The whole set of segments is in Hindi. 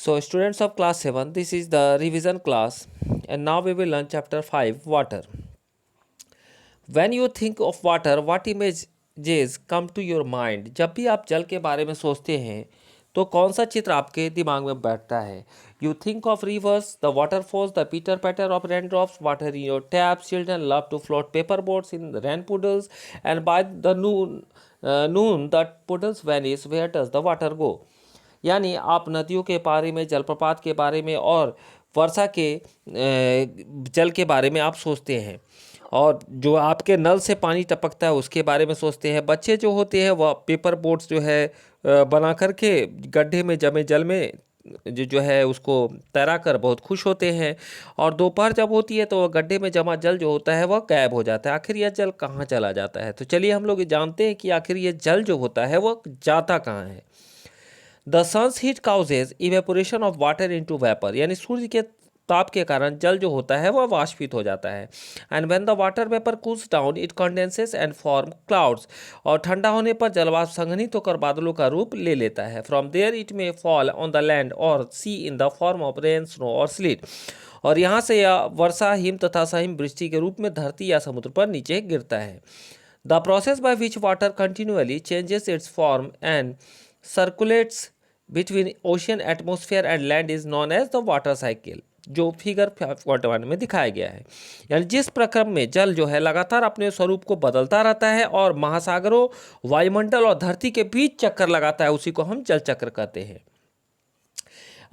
So, students of class 7, this is the revision class, and now we will learn chapter 5 water. When you think of water, what images come to your mind? जब भी आप जल के बारे में सोचते हैं तो कौन सा चित्र आपके दिमाग में बैठता है? You think of rivers, the waterfalls, the pitter patter of raindrops, water in your taps. Children love to float paper boats in the rain puddles, and by the noon the puddles vanish. Where does the water go? यानी आप नदियों के बारे में, जलप्रपात के बारे में और वर्षा के जल के बारे में आप सोचते हैं, और जो आपके नल से पानी टपकता है उसके बारे में सोचते हैं। बच्चे जो होते हैं वह पेपर बोट्स जो है बना करके गड्ढे में जमे जल में जो है उसको तैरा कर बहुत खुश होते हैं, और दोपहर जब होती है तो गड्ढे में जमा जल जो होता है वह गायब हो जाता है। आखिर यह जल कहाँ चला जाता है? तो चलिए हम लोग जानते हैं कि आखिर ये जल जो होता है वह जाता कहाँ है। The sun's heat causes evaporation of water into vapour, यानी सूर्य के ताप के कारण जल जो होता है वह वाष्पित हो जाता है। And when the water vapour cools down it condenses and form clouds, और ठंडा होने पर जलवाष्प संघनित होकर बादलों का रूप ले लेता है। From there it may fall on the land और see in the form of rain, snow और स्लीट, और यहाँ से यह वर्षा, हिम तथा सहिम वृष्टि के रूप में धरती या समुद्र पर नीचे गिरता है। The process by which water continuously changes its form and circulates between ocean atmosphere and land is known as the water cycle, जो फिगर 5.1 में दिखाया गया है। यानी जिस प्रक्रम में जल जो है लगातार अपने स्वरूप को बदलता रहता है और महासागरों, वायुमंडल और धरती के बीच चक्कर लगाता है, उसी को हम जल चक्र कहते हैं।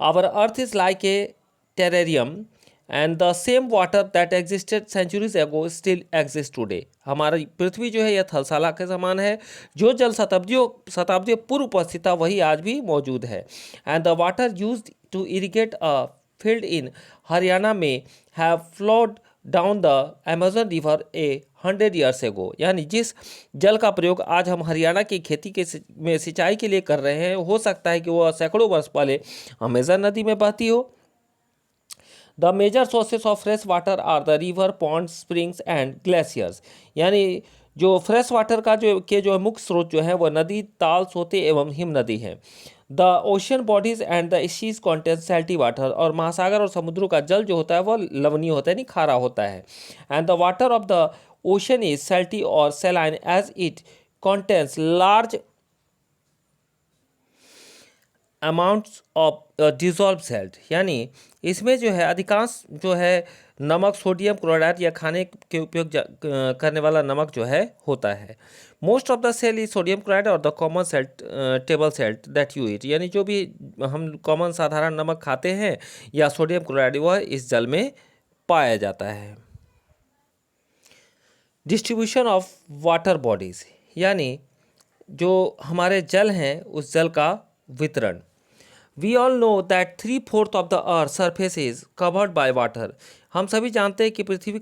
Our earth is like a terrarium and the same water that existed centuries ago still exist today, हमारी पृथ्वी जो है यह थलशाला के समान है। जो जल शताब्दियों पूर्व उपस्थित था वही आज भी मौजूद है। And the water used to irrigate a field in Haryana में have flowed down the Amazon river 100 years ago, यानी जिस जल का प्रयोग आज हम हरियाणा की खेती में सिंचाई के लिए कर रहे हैं, हो सकता है कि वह सैकड़ों वर्ष पहले अमेजन नदी में बहती हो। The major sources of fresh water are the river, pond, springs and glaciers, यानी जो फ्रेश वाटर का जो मुख्य स्रोत जो है वह नदी, ताल, सोते एवं हिम नदी है। The ocean bodies and the seas contain salty water, और महासागर और समुद्रों का जल जो होता है वह लवणीय होता है, यानी खारा होता है। And the water of the ocean is salty और saline as it contains large amounts of dissolve salt, यानी इसमें जो है अधिकांश जो है नमक, सोडियम क्लोराइड या खाने के उपयोग करने वाला नमक जो है होता है। Most of the salt is sodium chloride और the common salt, table salt that you eat, यानी जो भी हम कॉमन साधारण नमक खाते हैं या सोडियम क्लोराइड वह इस जल में पाया जाता है। डिस्ट्रीब्यूशन ऑफ वाटर बॉडीज, यानी जो हमारे जल हैं उस जल का वितरण। We all know that 3/4 of the earth's surface is covered by water. हम सभी जानते हैं कि पृथ्वी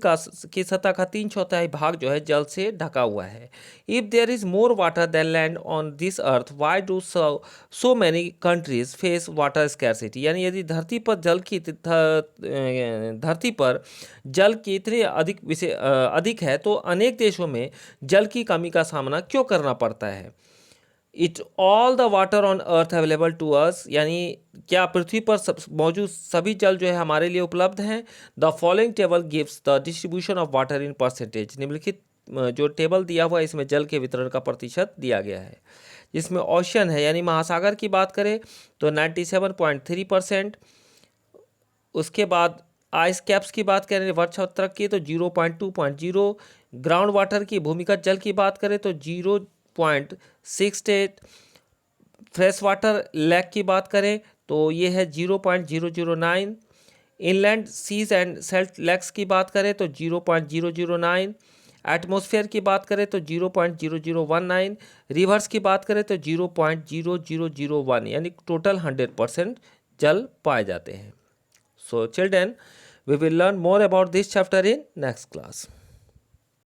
की सतह का 3/4 भाग जो है जल से ढका हुआ है। If there is more water than land on this earth, why do so many countries face water scarcity? यानी यदि धरती पर जल की इतनी अधिक है तो अनेक देशों में जल की कमी का सामना क्यों करना पड़ता है? It all the water on earth available to us, यानी क्या पृथ्वी पर मौजूद सभी जल जो है हमारे लिए उपलब्ध हैं? The following table gives the distribution of water in percentage, निम्नलिखित जो टेबल दिया हुआ है इसमें जल के वितरण का प्रतिशत दिया गया है। जिसमें ओशन है यानी महासागर की बात करें तो 97.3%, उसके बाद आइस कैप्स की बात करें वर्षावतरक की तो 0.2, ग्राउंड वाटर की भूमिगत जल की बात करें तो 0.68, फ्रेश वाटर लेक की बात करें तो ये है 0.009, inland seas and salt lakes की बात करें तो 0.009, एटमॉस्फेयर की बात करें तो 0.0019, रिवर्स की बात करें तो 0.0001, यानी टोटल 100% जल पाए जाते हैं। So children, we will learn more about this chapter in next class.